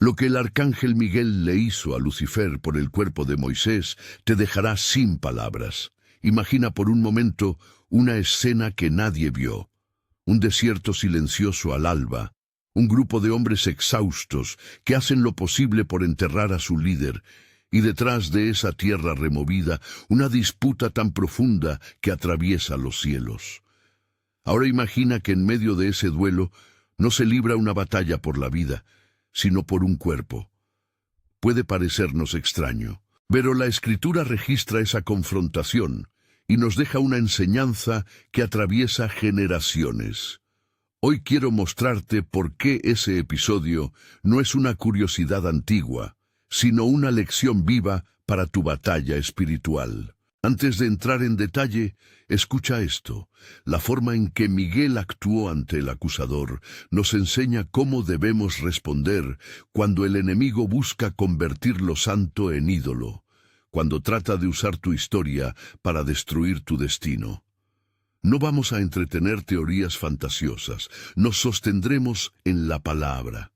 Lo que el arcángel Miguel le hizo a Lucifer por el cuerpo de Moisés te dejará sin palabras. Imagina por un momento una escena que nadie vio. Un desierto silencioso al alba, un grupo de hombres exhaustos que hacen lo posible por enterrar a su líder, y detrás de esa tierra removida, una disputa tan profunda que atraviesa los cielos. Ahora imagina que en medio de ese duelo no se libra una batalla por la vida, sino por un cuerpo. Puede parecernos extraño, pero la Escritura registra esa confrontación y nos deja una enseñanza que atraviesa generaciones. Hoy quiero mostrarte por qué ese episodio no es una curiosidad antigua, sino una lección viva para tu batalla espiritual. Antes de entrar en detalle, escucha esto. La forma en que Miguel actuó ante el acusador nos enseña cómo debemos responder cuando el enemigo busca convertir lo santo en ídolo, cuando trata de usar tu historia para destruir tu destino. No vamos a entretener teorías fantasiosas, nos sostendremos en la palabra.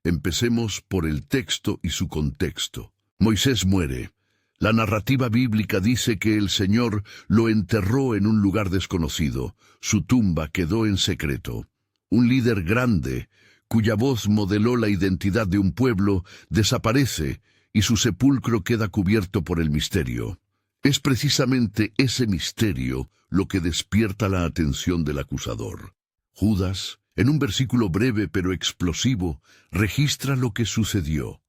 Empecemos por el texto y su contexto. Moisés muere. La narrativa bíblica dice que el Señor lo enterró en un lugar desconocido. Su tumba quedó en secreto. Un líder grande, cuya voz modeló la identidad de un pueblo, desaparece y su sepulcro queda cubierto por el misterio. Es precisamente ese misterio lo que despierta la atención del acusador. Judas, en un versículo breve pero explosivo, registra lo que sucedió.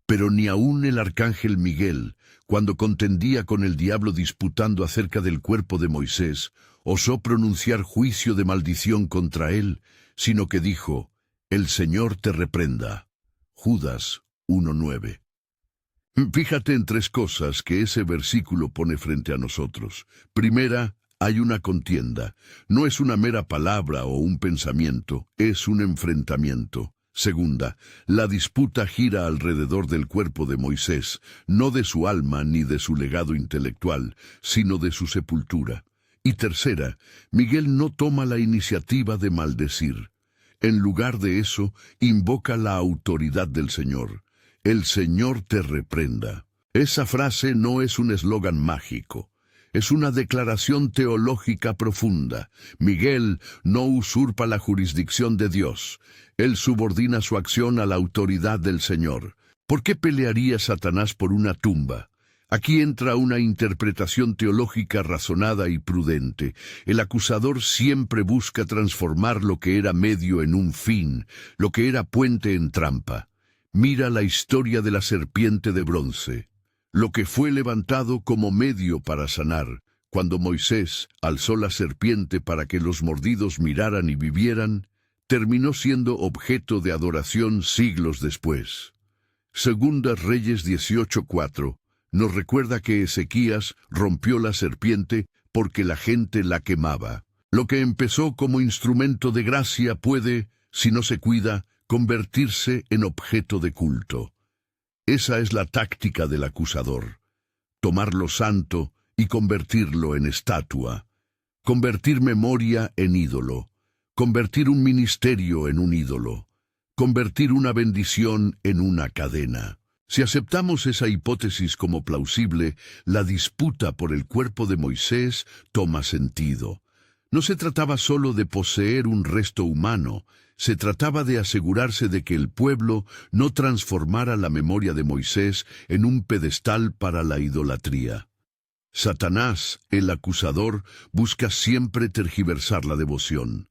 Pero ni aun el arcángel Miguel, cuando contendía con el diablo disputando acerca del cuerpo de Moisés, osó pronunciar juicio de maldición contra él, sino que dijo, «El Señor te reprenda». Judas 1:9. Fíjate en tres cosas que ese versículo pone frente a nosotros. Primera, hay una contienda. No es una mera palabra o un pensamiento, es un enfrentamiento. Segunda, la disputa gira alrededor del cuerpo de Moisés, no de su alma ni de su legado intelectual, sino de su sepultura. Y tercera, Miguel no toma la iniciativa de maldecir. En lugar de eso, invoca la autoridad del Señor. «El Señor te reprenda». Esa frase no es un eslogan mágico. Es una declaración teológica profunda. Miguel no usurpa la jurisdicción de Dios. Él subordina su acción a la autoridad del Señor. ¿Por qué pelearía Satanás por una tumba? Aquí entra una interpretación teológica razonada y prudente. El acusador siempre busca transformar lo que era medio en un fin, lo que era puente en trampa. Mira la historia de la serpiente de bronce. Lo que fue levantado como medio para sanar, cuando Moisés alzó la serpiente para que los mordidos miraran y vivieran, terminó siendo objeto de adoración siglos después. Segunda Reyes 18:4 nos recuerda que Ezequías rompió la serpiente porque la gente la quemaba. Lo que empezó como instrumento de gracia puede, si no se cuida, convertirse en objeto de culto. Esa es la táctica del acusador. Tomar lo santo y convertirlo en estatua. Convertir memoria en ídolo. Convertir un ministerio en un ídolo. Convertir una bendición en una cadena. Si aceptamos esa hipótesis como plausible, la disputa por el cuerpo de Moisés toma sentido. No se trataba solo de poseer un resto humano, se trataba de asegurarse de que el pueblo no transformara la memoria de Moisés en un pedestal para la idolatría. Satanás, el acusador, busca siempre tergiversar la devoción.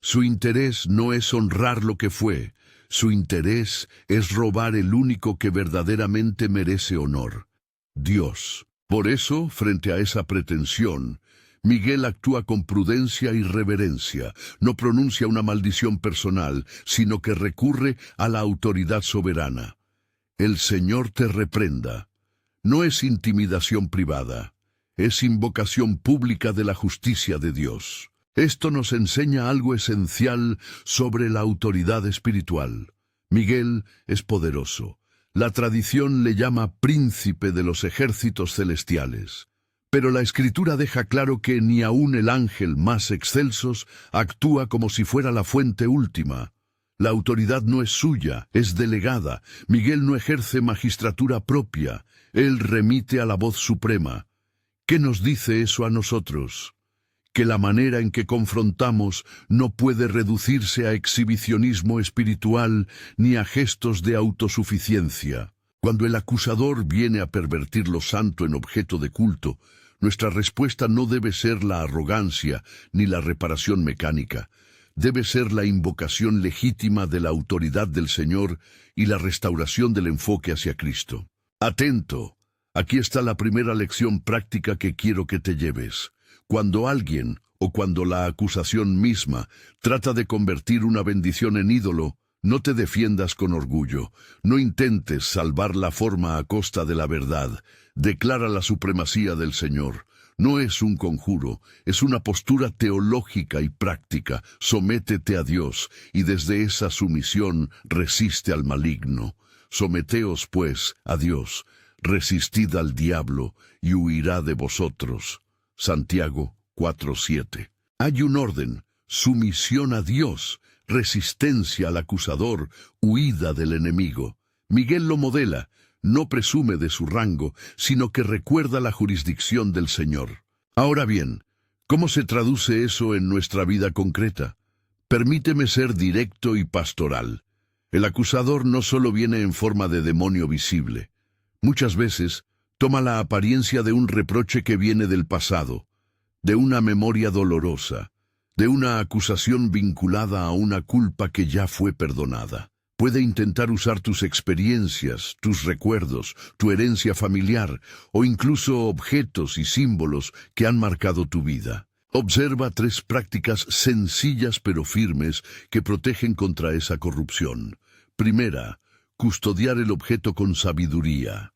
Su interés no es honrar lo que fue, su interés es robar el único que verdaderamente merece honor, Dios. Por eso, frente a esa pretensión, Miguel actúa con prudencia y reverencia, no pronuncia una maldición personal, sino que recurre a la autoridad soberana. El Señor te reprenda. No es intimidación privada, es invocación pública de la justicia de Dios. Esto nos enseña algo esencial sobre la autoridad espiritual. Miguel es poderoso. La tradición le llama príncipe de los ejércitos celestiales. Pero la Escritura deja claro que ni aun el ángel más excelsos actúa como si fuera la fuente última. La autoridad no es suya, es delegada. Miguel no ejerce magistratura propia, él remite a la voz suprema. ¿Qué nos dice eso a nosotros? Que la manera en que confrontamos no puede reducirse a exhibicionismo espiritual ni a gestos de autosuficiencia. Cuando el acusador viene a pervertir lo santo en objeto de culto, nuestra respuesta no debe ser la arrogancia ni la reparación mecánica. Debe ser la invocación legítima de la autoridad del Señor y la restauración del enfoque hacia Cristo. Atento, aquí está la primera lección práctica que quiero que te lleves. Cuando alguien, o cuando la acusación misma, trata de convertir una bendición en ídolo, no te defiendas con orgullo, no intentes salvar la forma a costa de la verdad, declara la supremacía del Señor. No es un conjuro, es una postura teológica y práctica. Sométete a Dios, y desde esa sumisión resiste al maligno. Someteos, pues, a Dios, resistid al diablo, y huirá de vosotros. Santiago 4:7. Hay un orden: sumisión a Dios, resistencia al acusador, huida del enemigo. Miguel lo modela. No presume de su rango, sino que recuerda la jurisdicción del Señor. Ahora bien, ¿cómo se traduce eso en nuestra vida concreta? Permíteme ser directo y pastoral. El acusador no solo viene en forma de demonio visible. Muchas veces toma la apariencia de un reproche que viene del pasado, de una memoria dolorosa, de una acusación vinculada a una culpa que ya fue perdonada. Puede intentar usar tus experiencias, tus recuerdos, tu herencia familiar o incluso objetos y símbolos que han marcado tu vida. Observa 3 prácticas sencillas pero firmes que protegen contra esa corrupción. Primera, custodiar el objeto con sabiduría.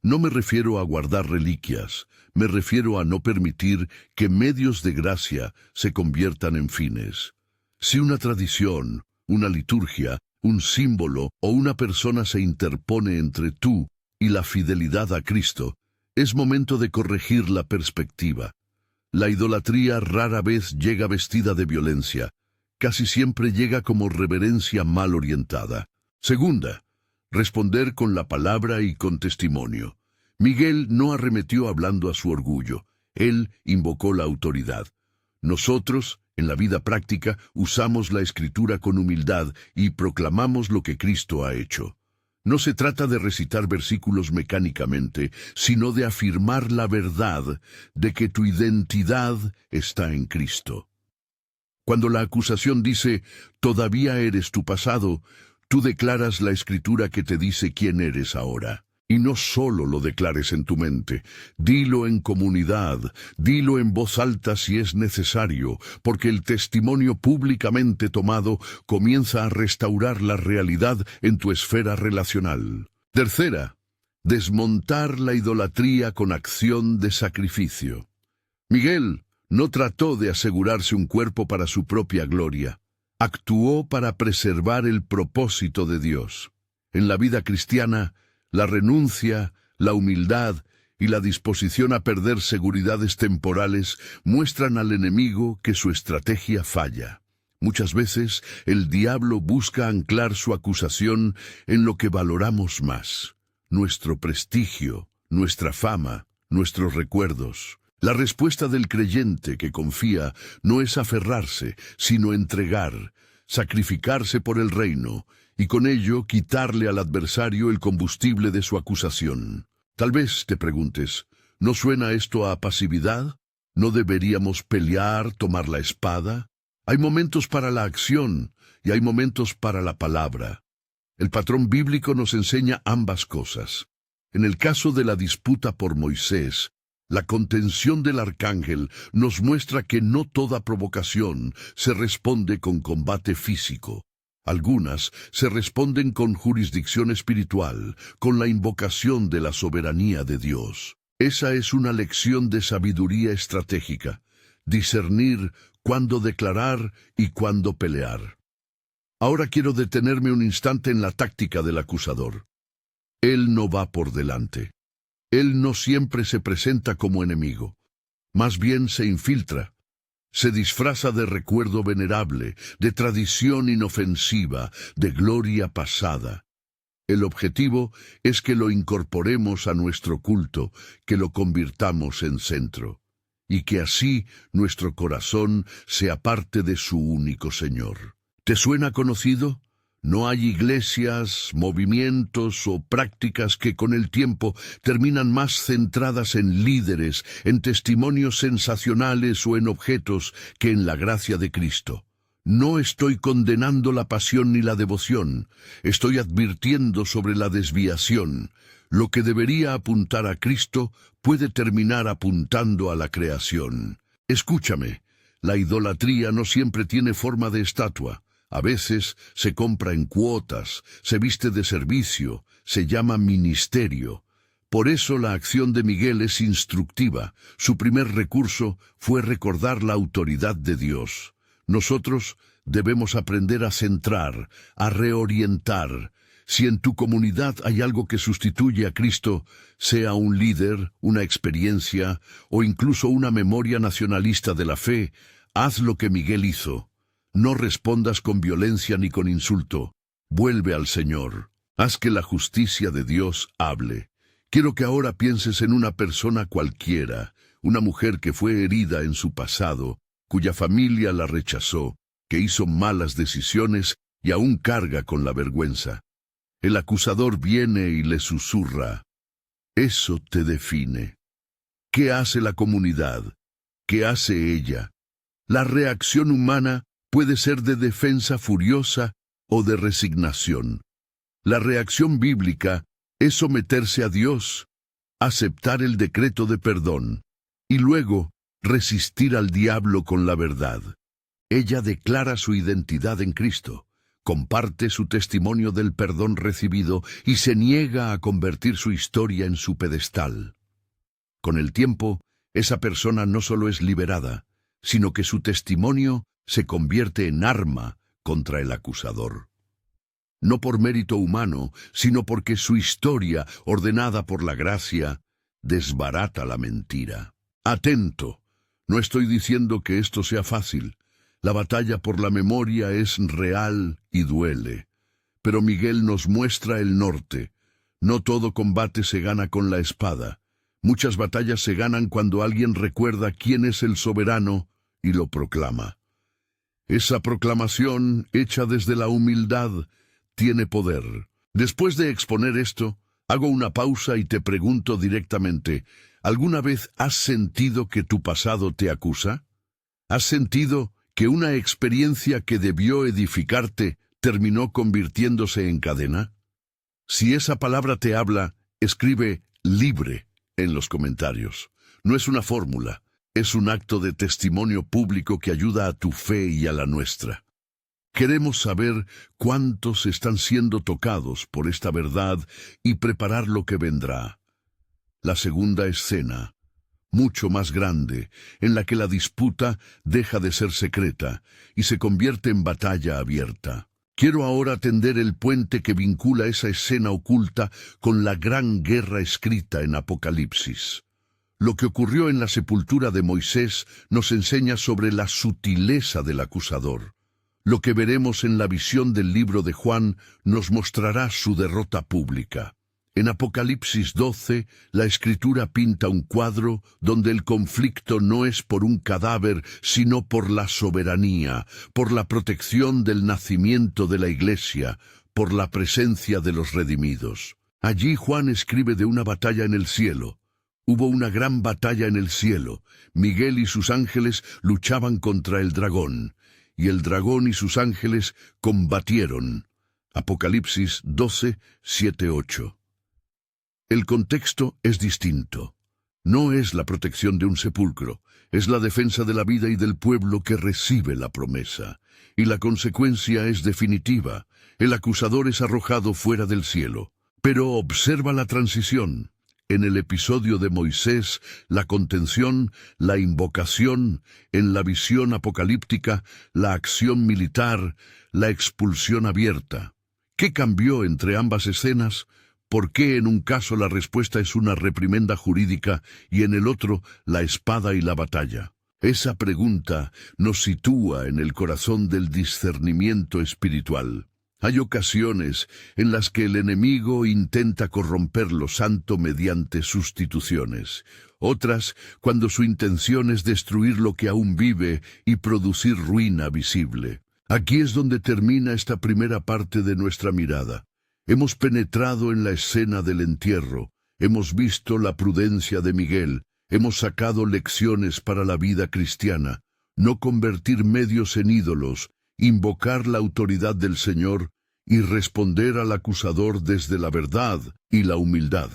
No me refiero a guardar reliquias, me refiero a no permitir que medios de gracia se conviertan en fines. Si una tradición, una liturgia, un símbolo o una persona se interpone entre tú y la fidelidad a Cristo, es momento de corregir la perspectiva. La idolatría rara vez llega vestida de violencia, casi siempre llega como reverencia mal orientada. Segunda, responder con la palabra y con testimonio. Miguel no arremetió hablando a su orgullo, él invocó la autoridad. Nosotros, en la vida práctica, usamos la Escritura con humildad y proclamamos lo que Cristo ha hecho. No se trata de recitar versículos mecánicamente, sino de afirmar la verdad de que tu identidad está en Cristo. Cuando la acusación dice, todavía eres tu pasado, tú declaras la Escritura que te dice quién eres ahora. Y no solo lo declares en tu mente, dilo en comunidad, dilo en voz alta si es necesario, porque el testimonio públicamente tomado comienza a restaurar la realidad en tu esfera relacional. Tercera, desmontar la idolatría con acción de sacrificio. Miguel no trató de asegurarse un cuerpo para su propia gloria, actuó para preservar el propósito de Dios. En la vida cristiana, la renuncia, la humildad y la disposición a perder seguridades temporales muestran al enemigo que su estrategia falla. Muchas veces el diablo busca anclar su acusación en lo que valoramos más: nuestro prestigio, nuestra fama, nuestros recuerdos. La respuesta del creyente que confía no es aferrarse, sino entregar, sacrificarse por el reino, y con ello quitarle al adversario el combustible de su acusación. Tal vez te preguntes, ¿no suena esto a pasividad? ¿No deberíamos pelear, tomar la espada? Hay momentos para la acción y hay momentos para la palabra. El patrón bíblico nos enseña ambas cosas. En el caso de la disputa por Moisés, la contención del arcángel nos muestra que no toda provocación se responde con combate físico. Algunas se responden con jurisdicción espiritual, con la invocación de la soberanía de Dios. Esa es una lección de sabiduría estratégica, discernir cuándo declarar y cuándo pelear. Ahora quiero detenerme un instante en la táctica del acusador. Él no va por delante. Él no siempre se presenta como enemigo. Más bien se infiltra. Se disfraza de recuerdo venerable, de tradición inofensiva, de gloria pasada. El objetivo es que lo incorporemos a nuestro culto, que lo convirtamos en centro, y que así nuestro corazón sea parte de su único Señor. ¿Te suena conocido? No hay iglesias, movimientos o prácticas que con el tiempo terminan más centradas en líderes, en testimonios sensacionales o en objetos que en la gracia de Cristo. No estoy condenando la pasión ni la devoción, estoy advirtiendo sobre la desviación. Lo que debería apuntar a Cristo puede terminar apuntando a la creación. Escúchame, la idolatría no siempre tiene forma de estatua. A veces se compra en cuotas, se viste de servicio, se llama ministerio. Por eso la acción de Miguel es instructiva. Su primer recurso fue recordar la autoridad de Dios. Nosotros debemos aprender a centrar, a reorientar. Si en tu comunidad hay algo que sustituye a Cristo, sea un líder, una experiencia o incluso una memoria nacionalista de la fe, haz lo que Miguel hizo. No respondas con violencia ni con insulto. Vuelve al Señor. Haz que la justicia de Dios hable. Quiero que ahora pienses en una persona cualquiera, una mujer que fue herida en su pasado, cuya familia la rechazó, que hizo malas decisiones y aún carga con la vergüenza. El acusador viene y le susurra. Eso te define. ¿Qué hace la comunidad? ¿Qué hace ella? La reacción humana puede ser de defensa furiosa o de resignación. La reacción bíblica es someterse a Dios, aceptar el decreto de perdón y luego resistir al diablo con la verdad. Ella declara su identidad en Cristo, comparte su testimonio del perdón recibido y se niega a convertir su historia en su pedestal. Con el tiempo, esa persona no solo es liberada, sino que su testimonio se convierte en arma contra el acusador. No por mérito humano, sino porque su historia, ordenada por la gracia, desbarata la mentira. Atento, no estoy diciendo que esto sea fácil. La batalla por la memoria es real y duele. Pero Miguel nos muestra el norte. No todo combate se gana con la espada. Muchas batallas se ganan cuando alguien recuerda quién es el soberano y lo proclama. Esa proclamación, hecha desde la humildad, tiene poder. Después de exponer esto, hago una pausa y te pregunto directamente, ¿alguna vez has sentido que tu pasado te acusa? ¿Has sentido que una experiencia que debió edificarte terminó convirtiéndose en cadena? Si esa palabra te habla, escribe libre en los comentarios. No es una fórmula, es un acto de testimonio público que ayuda a tu fe y a la nuestra. Queremos saber cuántos están siendo tocados por esta verdad y preparar lo que vendrá. La segunda escena, mucho más grande, en la que la disputa deja de ser secreta y se convierte en batalla abierta. Quiero ahora tender el puente que vincula esa escena oculta con la gran guerra escrita en Apocalipsis. Lo que ocurrió en la sepultura de Moisés nos enseña sobre la sutileza del acusador. Lo que veremos en la visión del libro de Juan nos mostrará su derrota pública. En Apocalipsis 12, la Escritura pinta un cuadro donde el conflicto no es por un cadáver, sino por la soberanía, por la protección del nacimiento de la Iglesia, por la presencia de los redimidos. Allí Juan escribe de una batalla en el cielo. Hubo una gran batalla en el cielo. Miguel y sus ángeles luchaban contra el dragón, y el dragón y sus ángeles combatieron. Apocalipsis 12, 7, 8. El contexto es distinto. No es la protección de un sepulcro, es la defensa de la vida y del pueblo que recibe la promesa. Y la consecuencia es definitiva. El acusador es arrojado fuera del cielo. Pero observa la transición. En el episodio de Moisés, la contención, la invocación, en la visión apocalíptica, la acción militar, la expulsión abierta. ¿Qué cambió entre ambas escenas? ¿Por qué en un caso la respuesta es una reprimenda jurídica y en el otro la espada y la batalla? Esa pregunta nos sitúa en el corazón del discernimiento espiritual. Hay ocasiones en las que el enemigo intenta corromper lo santo mediante sustituciones. Otras, cuando su intención es destruir lo que aún vive y producir ruina visible. Aquí es donde termina esta primera parte de nuestra mirada. Hemos penetrado en la escena del entierro, hemos visto la prudencia de Miguel, hemos sacado lecciones para la vida cristiana, no convertir medios en ídolos, invocar la autoridad del Señor y responder al acusador desde la verdad y la humildad.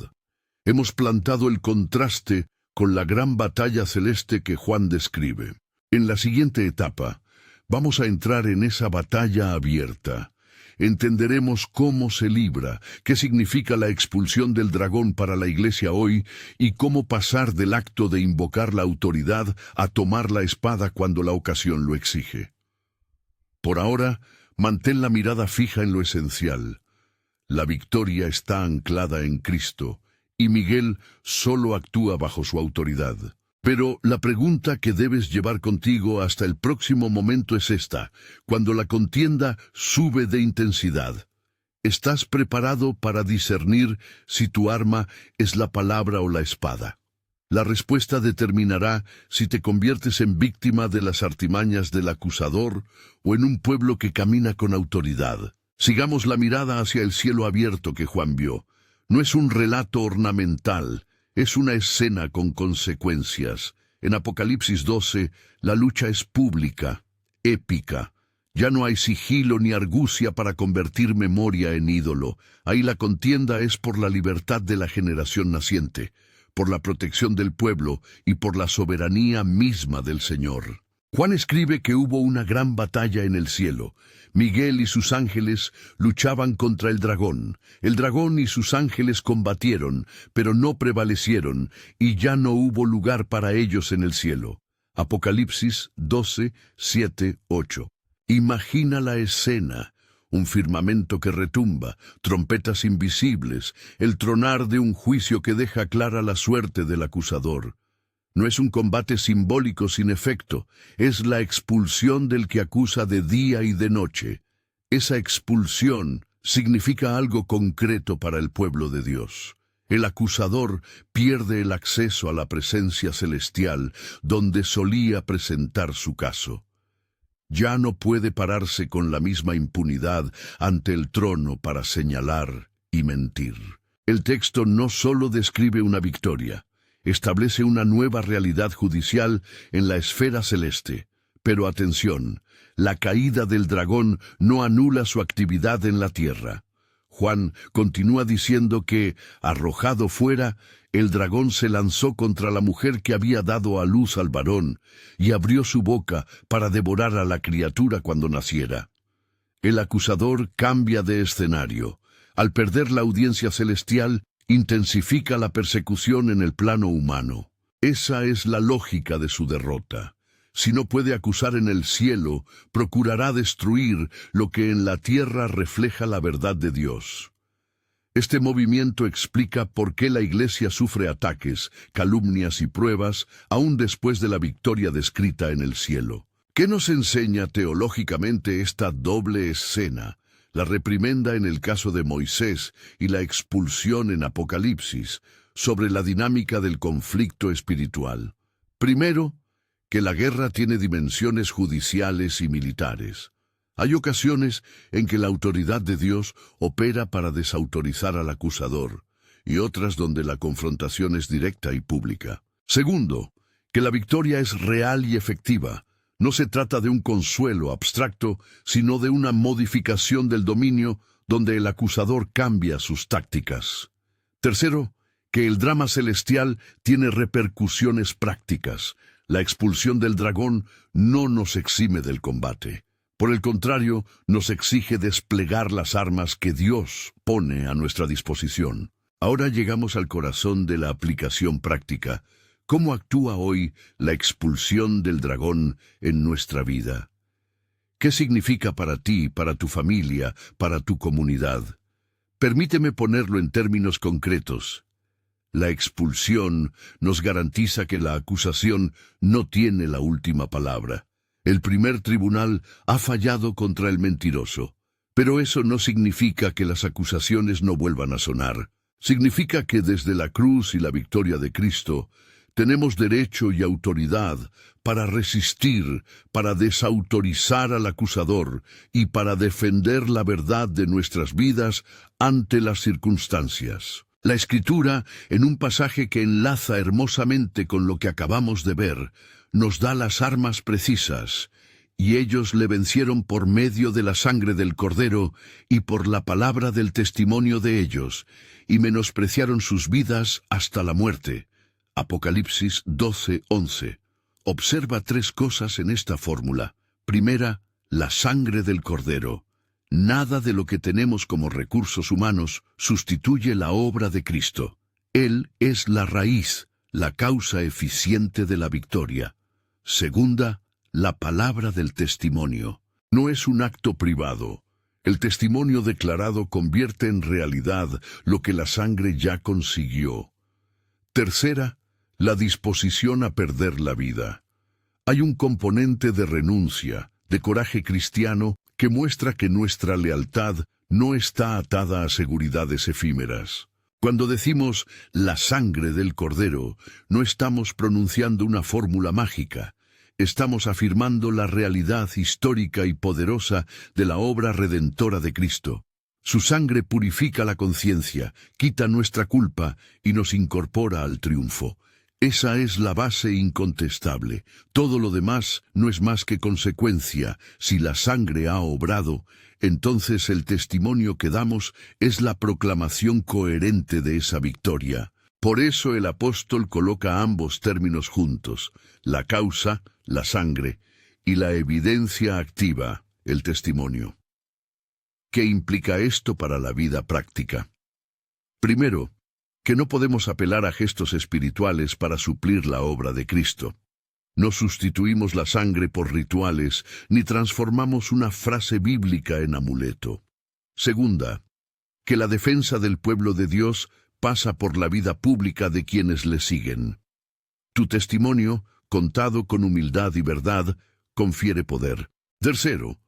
Hemos plantado el contraste con la gran batalla celeste que Juan describe. En la siguiente etapa, vamos a entrar en esa batalla abierta. Entenderemos cómo se libra, qué significa la expulsión del dragón para la Iglesia hoy y cómo pasar del acto de invocar la autoridad a tomar la espada cuando la ocasión lo exige. Por ahora, mantén la mirada fija en lo esencial. La victoria está anclada en Cristo, y Miguel solo actúa bajo su autoridad. Pero la pregunta que debes llevar contigo hasta el próximo momento es esta: cuando la contienda sube de intensidad, ¿estás preparado para discernir si tu arma es la palabra o la espada? La respuesta determinará si te conviertes en víctima de las artimañas del acusador o en un pueblo que camina con autoridad. Sigamos la mirada hacia el cielo abierto que Juan vio. No es un relato ornamental, es una escena con consecuencias. En Apocalipsis 12, la lucha es pública, épica. Ya no hay sigilo ni argucia para convertir memoria en ídolo. Ahí la contienda es por la libertad de la generación naciente, por la protección del pueblo y por la soberanía misma del Señor. Juan escribe que hubo una gran batalla en el cielo. Miguel y sus ángeles luchaban contra el dragón. El dragón y sus ángeles combatieron, pero no prevalecieron, y ya no hubo lugar para ellos en el cielo. Apocalipsis 12, 7, 8. Imagina la escena: un firmamento que retumba, trompetas invisibles, el tronar de un juicio que deja clara la suerte del acusador. No es un combate simbólico sin efecto, es la expulsión del que acusa de día y de noche. Esa expulsión significa algo concreto para el pueblo de Dios. El acusador pierde el acceso a la presencia celestial donde solía presentar su caso. Ya no puede pararse con la misma impunidad ante el trono para señalar y mentir. El texto no solo describe una victoria, establece una nueva realidad judicial en la esfera celeste. Pero atención, la caída del dragón no anula su actividad en la tierra. Juan continúa diciendo que, arrojado fuera, el dragón se lanzó contra la mujer que había dado a luz al varón y abrió su boca para devorar a la criatura cuando naciera. El acusador cambia de escenario. Al perder la audiencia celestial, intensifica la persecución en el plano humano. Esa es la lógica de su derrota. Si no puede acusar en el cielo, procurará destruir lo que en la tierra refleja la verdad de Dios. Este movimiento explica por qué la Iglesia sufre ataques, calumnias y pruebas, aún después de la victoria descrita en el cielo. ¿Qué nos enseña teológicamente esta doble escena? La reprimenda en el caso de Moisés y la expulsión en Apocalipsis, sobre la dinámica del conflicto espiritual. Primero, que la guerra tiene dimensiones judiciales y militares. Hay ocasiones en que la autoridad de Dios opera para desautorizar al acusador, y otras donde la confrontación es directa y pública. Segundo, que la victoria es real y efectiva. No se trata de un consuelo abstracto, sino de una modificación del dominio donde el acusador cambia sus tácticas. Tercero, que el drama celestial tiene repercusiones prácticas. La expulsión del dragón no nos exime del combate. Por el contrario, nos exige desplegar las armas que Dios pone a nuestra disposición. Ahora llegamos al corazón de la aplicación práctica. ¿Cómo actúa hoy la expulsión del dragón en nuestra vida? ¿Qué significa para ti, para tu familia, para tu comunidad? Permíteme ponerlo en términos concretos. La expulsión nos garantiza que la acusación no tiene la última palabra. El primer tribunal ha fallado contra el mentiroso. Pero eso no significa que las acusaciones no vuelvan a sonar. Significa que desde la cruz y la victoria de Cristo, tenemos derecho y autoridad para resistir, para desautorizar al acusador y para defender la verdad de nuestras vidas ante las circunstancias. La Escritura, en un pasaje que enlaza hermosamente con lo que acabamos de ver, nos da las armas precisas. Y ellos le vencieron por medio de la sangre del Cordero y por la palabra del testimonio de ellos, y menospreciaron sus vidas hasta la muerte. Apocalipsis 12:11. Observa tres cosas en esta fórmula. Primera, la sangre del Cordero. Nada de lo que tenemos como recursos humanos sustituye la obra de Cristo. Él es la raíz, la causa eficiente de la victoria. Segunda, la palabra del testimonio. No es un acto privado. El testimonio declarado convierte en realidad lo que la sangre ya consiguió. Tercera, la disposición a perder la vida. Hay un componente de renuncia, de coraje cristiano, que muestra que nuestra lealtad no está atada a seguridades efímeras. Cuando decimos la sangre del Cordero, no estamos pronunciando una fórmula mágica. Estamos afirmando la realidad histórica y poderosa de la obra redentora de Cristo. Su sangre purifica la conciencia, quita nuestra culpa y nos incorpora al triunfo. Esa es la base incontestable. Todo lo demás no es más que consecuencia. Si la sangre ha obrado, entonces el testimonio que damos es la proclamación coherente de esa victoria. Por eso el apóstol coloca ambos términos juntos, la causa, la sangre, y la evidencia activa, el testimonio. ¿Qué implica esto para la vida práctica? Primero, que no podemos apelar a gestos espirituales para suplir la obra de Cristo. No sustituimos la sangre por rituales, ni transformamos una frase bíblica en amuleto. Segunda, que la defensa del pueblo de Dios pasa por la vida pública de quienes le siguen. Tu testimonio, contado con humildad y verdad, confiere poder. Tercero,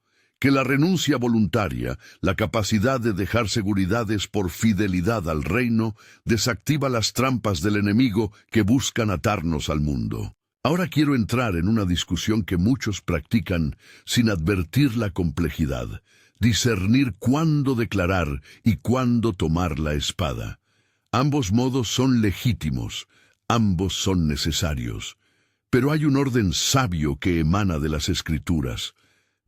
que la renuncia voluntaria, la capacidad de dejar seguridades por fidelidad al reino, desactiva las trampas del enemigo que buscan atarnos al mundo. Ahora quiero entrar en una discusión que muchos practican sin advertir la complejidad, discernir cuándo declarar y cuándo tomar la espada. Ambos modos son legítimos, ambos son necesarios. Pero hay un orden sabio que emana de las Escrituras.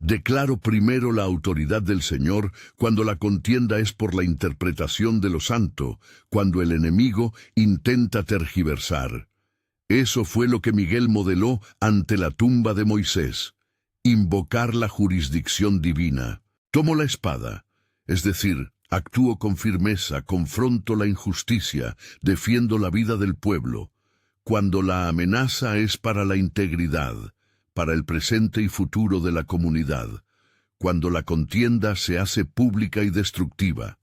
Declaro primero la autoridad del Señor cuando la contienda es por la interpretación de lo santo, cuando el enemigo intenta tergiversar. Eso fue lo que Miguel modeló ante la tumba de Moisés. Invocar la jurisdicción divina. Tomo la espada, es decir, actúo con firmeza, confronto la injusticia, defiendo la vida del pueblo. Cuando la amenaza es para la integridad, para el presente y futuro de la comunidad, cuando la contienda se hace pública y destructiva.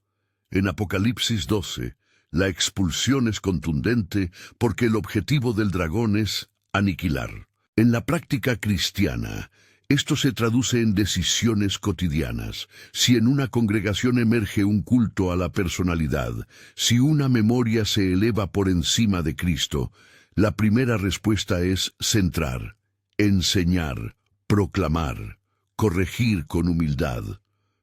En Apocalipsis 12, la expulsión es contundente porque el objetivo del dragón es aniquilar. En la práctica cristiana, esto se traduce en decisiones cotidianas. Si en una congregación emerge un culto a la personalidad, si una memoria se eleva por encima de Cristo, la primera respuesta es centrar, enseñar, proclamar, corregir con humildad.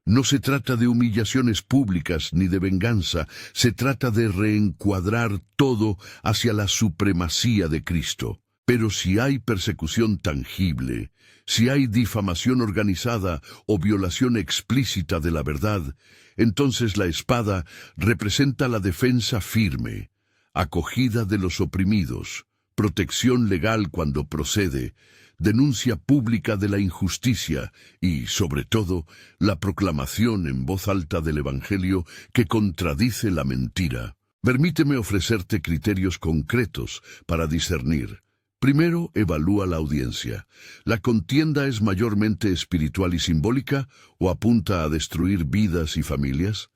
No se trata de humillaciones públicas ni de venganza, se trata de reencuadrar todo hacia la supremacía de Cristo. Pero si hay persecución tangible, si hay difamación organizada o violación explícita de la verdad, entonces la espada representa la defensa firme, acogida de los oprimidos, protección legal cuando procede, denuncia pública de la injusticia y, sobre todo, la proclamación en voz alta del Evangelio que contradice la mentira. Permíteme ofrecerte criterios concretos para discernir. Primero, evalúa la audiencia. ¿La contienda es mayormente espiritual y simbólica o apunta a destruir vidas y familias?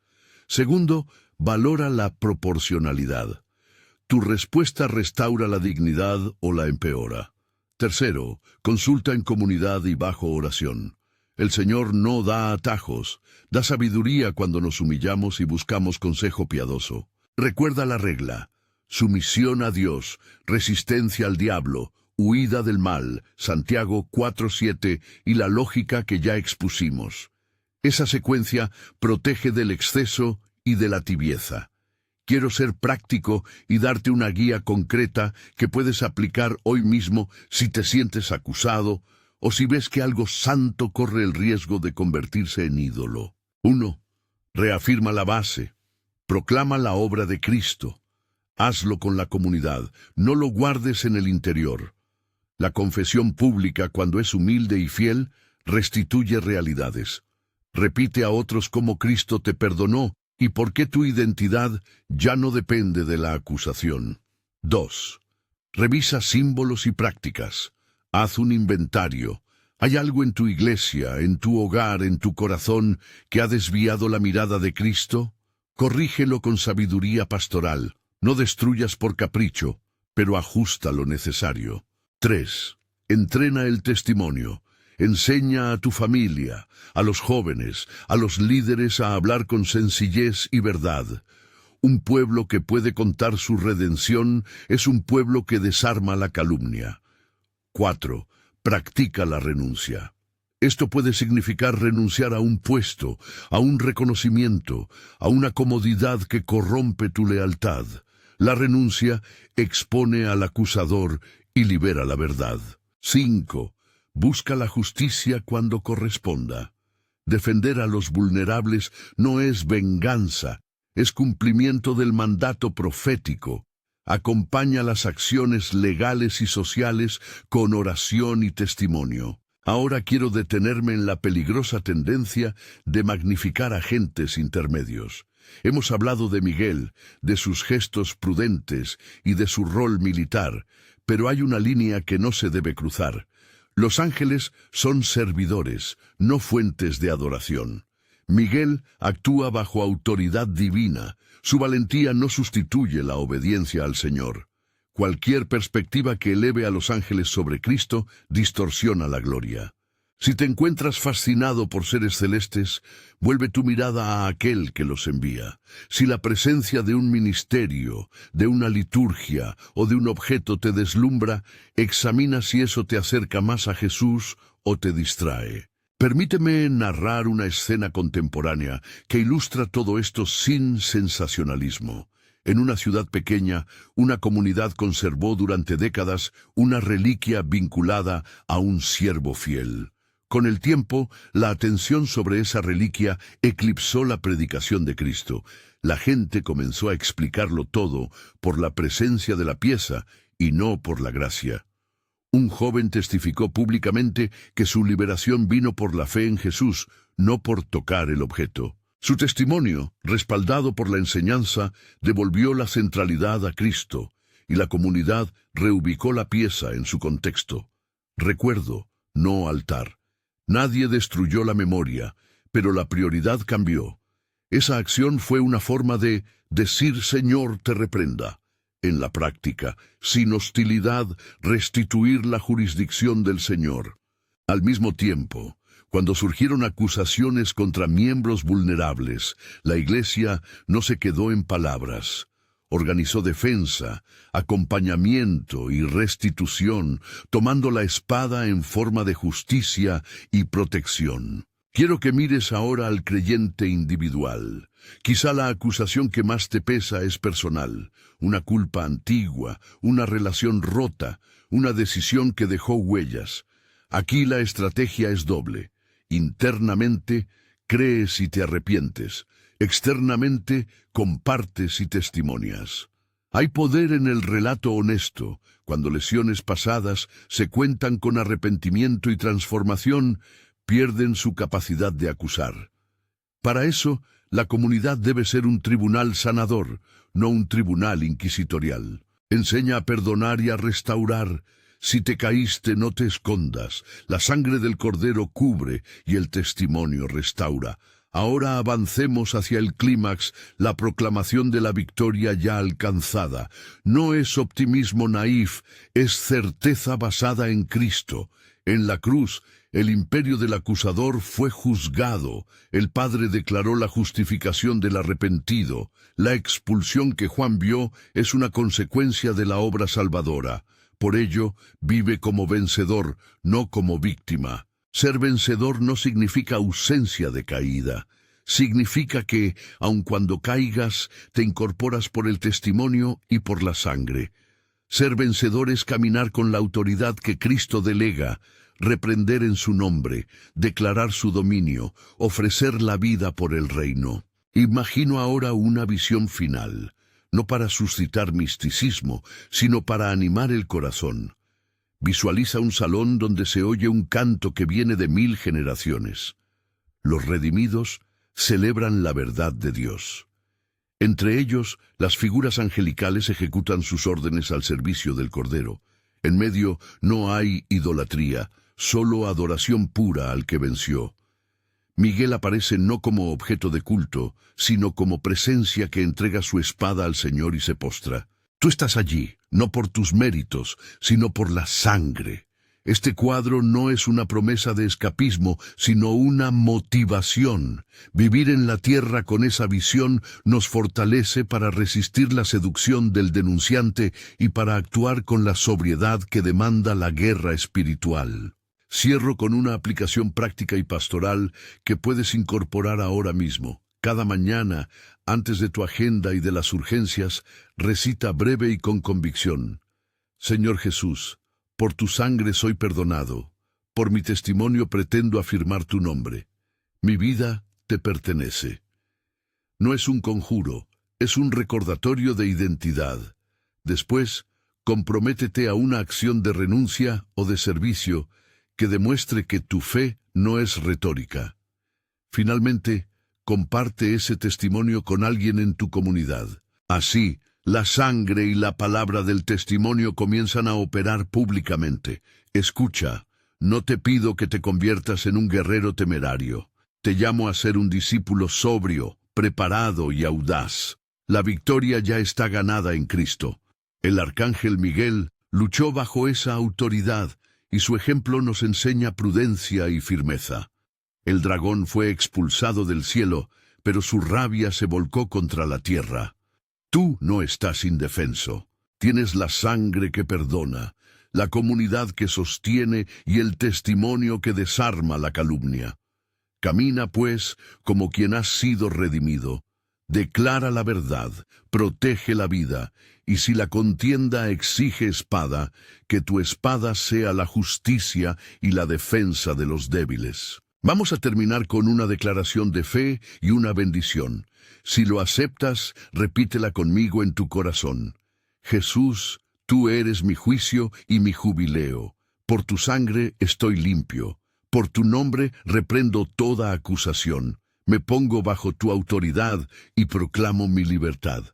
Segundo, valora la proporcionalidad. Tu respuesta restaura la dignidad o la empeora. Tercero, consulta en comunidad y bajo oración. El Señor no da atajos, da sabiduría cuando nos humillamos y buscamos consejo piadoso. Recuerda la regla: sumisión a Dios, resistencia al diablo, huida del mal, Santiago 4:7, y la lógica que ya expusimos. Esa secuencia protege del exceso y de la tibieza. Quiero ser práctico y darte una guía concreta que puedes aplicar hoy mismo si te sientes acusado o si ves que algo santo corre el riesgo de convertirse en ídolo. 1. Reafirma la base. Proclama la obra de Cristo. Hazlo con la comunidad, no lo guardes en el interior. La confesión pública, cuando es humilde y fiel, restituye realidades. Repite a otros cómo Cristo te perdonó y por qué tu identidad ya no depende de la acusación. 2. Revisa símbolos y prácticas. Haz un inventario. ¿Hay algo en tu iglesia, en tu hogar, en tu corazón que ha desviado la mirada de Cristo? Corrígelo con sabiduría pastoral. No destruyas por capricho, pero ajusta lo necesario. 3. Entrena el testimonio. Enseña a tu familia, a los jóvenes, a los líderes a hablar con sencillez y verdad. Un pueblo que puede contar su redención es un pueblo que desarma la calumnia. 4. Practica la renuncia. Esto puede significar renunciar a un puesto, a un reconocimiento, a una comodidad que corrompe tu lealtad. La renuncia expone al acusador y libera la verdad. 5. Busca la justicia cuando corresponda. Defender a los vulnerables no es venganza, es cumplimiento del mandato profético. Acompaña las acciones legales y sociales con oración y testimonio. Ahora quiero detenerme en la peligrosa tendencia de magnificar agentes intermedios. Hemos hablado de Miguel, de sus gestos prudentes y de su rol militar, pero hay una línea que no se debe cruzar. Los ángeles son servidores, no fuentes de adoración. Miguel actúa bajo autoridad divina. Su valentía no sustituye la obediencia al Señor. Cualquier perspectiva que eleve a los ángeles sobre Cristo distorsiona la gloria. Si te encuentras fascinado por seres celestes, vuelve tu mirada a aquel que los envía. Si la presencia de un ministerio, de una liturgia o de un objeto te deslumbra, examina si eso te acerca más a Jesús o te distrae. Permíteme narrar una escena contemporánea que ilustra todo esto sin sensacionalismo. En una ciudad pequeña, una comunidad conservó durante décadas una reliquia vinculada a un siervo fiel. Con el tiempo, la atención sobre esa reliquia eclipsó la predicación de Cristo. La gente comenzó a explicarlo todo por la presencia de la pieza y no por la gracia. Un joven testificó públicamente que su liberación vino por la fe en Jesús, no por tocar el objeto. Su testimonio, respaldado por la enseñanza, devolvió la centralidad a Cristo, y la comunidad reubicó la pieza en su contexto. Recuerdo, no altar. Nadie destruyó la memoria, pero la prioridad cambió. Esa acción fue una forma de decir Señor te reprenda. En la práctica, sin hostilidad, restituir la jurisdicción del Señor. Al mismo tiempo, cuando surgieron acusaciones contra miembros vulnerables, la Iglesia no se quedó en palabras. Organizó defensa, acompañamiento y restitución, tomando la espada en forma de justicia y protección. Quiero que mires ahora al creyente individual. Quizá la acusación que más te pesa es personal, una culpa antigua, una relación rota, una decisión que dejó huellas. Aquí la estrategia es doble. Internamente, crees y te arrepientes. Externamente, compartes y testimonias. Hay poder en el relato honesto, cuando lesiones pasadas se cuentan con arrepentimiento y transformación, pierden su capacidad de acusar. Para eso, la comunidad debe ser un tribunal sanador, no un tribunal inquisitorial. Enseña a perdonar y a restaurar. Si te caíste, no te escondas. La sangre del Cordero cubre y el testimonio restaura. Ahora avancemos hacia el clímax, la proclamación de la victoria ya alcanzada. No es optimismo naif, es certeza basada en Cristo. En la cruz, el imperio del acusador fue juzgado. El Padre declaró la justificación del arrepentido. La expulsión que Juan vio es una consecuencia de la obra salvadora. Por ello, vive como vencedor, no como víctima. Ser vencedor no significa ausencia de caída. Significa que, aun cuando caigas, te incorporas por el testimonio y por la sangre. Ser vencedor es caminar con la autoridad que Cristo delega, reprender en su nombre, declarar su dominio, ofrecer la vida por el reino. Imagino ahora una visión final, no para suscitar misticismo, sino para animar el corazón. Visualiza un salón donde se oye un canto que viene de 1000 generaciones. Los redimidos celebran la verdad de Dios. Entre ellos, las figuras angelicales ejecutan sus órdenes al servicio del Cordero. En medio no hay idolatría, solo adoración pura al que venció. Miguel aparece no como objeto de culto, sino como presencia que entrega su espada al Señor y se postra. Tú estás allí, no por tus méritos, sino por la sangre. Este cuadro no es una promesa de escapismo, sino una motivación. Vivir en la tierra con esa visión nos fortalece para resistir la seducción del denunciante y para actuar con la sobriedad que demanda la guerra espiritual. Cierro con una aplicación práctica y pastoral que puedes incorporar ahora mismo. Cada mañana, antes de tu agenda y de las urgencias, recita breve y con convicción: Señor Jesús, por tu sangre soy perdonado, por mi testimonio pretendo afirmar tu nombre. Mi vida te pertenece. No es un conjuro, es un recordatorio de identidad. Después, comprométete a una acción de renuncia o de servicio que demuestre que tu fe no es retórica. Finalmente, comparte ese testimonio con alguien en tu comunidad. Así, la sangre y la palabra del testimonio comienzan a operar públicamente. Escucha, no te pido que te conviertas en un guerrero temerario. Te llamo a ser un discípulo sobrio, preparado y audaz. La victoria ya está ganada en Cristo. El arcángel Miguel luchó bajo esa autoridad y su ejemplo nos enseña prudencia y firmeza. El dragón fue expulsado del cielo, pero su rabia se volcó contra la tierra. Tú no estás indefenso. Tienes la sangre que perdona, la comunidad que sostiene y el testimonio que desarma la calumnia. Camina, pues, como quien has sido redimido. Declara la verdad, protege la vida, y si la contienda exige espada, que tu espada sea la justicia y la defensa de los débiles. Vamos a terminar con una declaración de fe y una bendición. Si lo aceptas, repítela conmigo en tu corazón. Jesús, tú eres mi juicio y mi jubileo. Por tu sangre estoy limpio. Por tu nombre reprendo toda acusación. Me pongo bajo tu autoridad y proclamo mi libertad.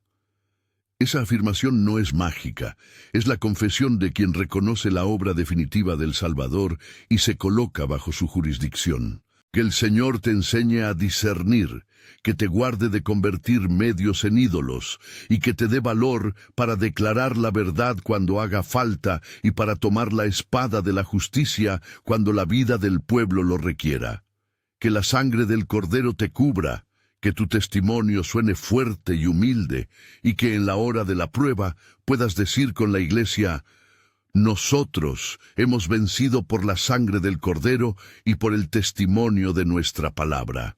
Esa afirmación no es mágica, es la confesión de quien reconoce la obra definitiva del Salvador y se coloca bajo su jurisdicción. Que el Señor te enseñe a discernir, que te guarde de convertir medios en ídolos, y que te dé valor para declarar la verdad cuando haga falta y para tomar la espada de la justicia cuando la vida del pueblo lo requiera. Que la sangre del Cordero te cubra, que tu testimonio suene fuerte y humilde, y que en la hora de la prueba puedas decir con la Iglesia: nosotros hemos vencido por la sangre del Cordero y por el testimonio de nuestra palabra.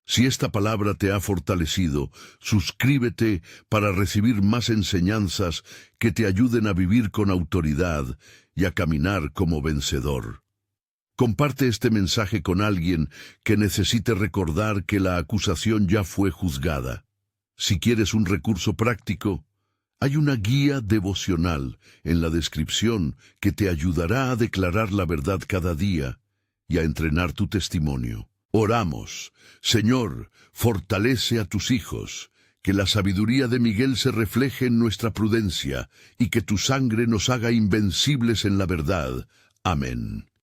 Si esta palabra te ha fortalecido, suscríbete para recibir más enseñanzas que te ayuden a vivir con autoridad y a caminar como vencedor. Comparte este mensaje con alguien que necesite recordar que la acusación ya fue juzgada. Si quieres un recurso práctico, hay una guía devocional en la descripción que te ayudará a declarar la verdad cada día y a entrenar tu testimonio. Oramos. Señor, fortalece a tus hijos, que la sabiduría de Miguel se refleje en nuestra prudencia y que tu sangre nos haga invencibles en la verdad. Amén.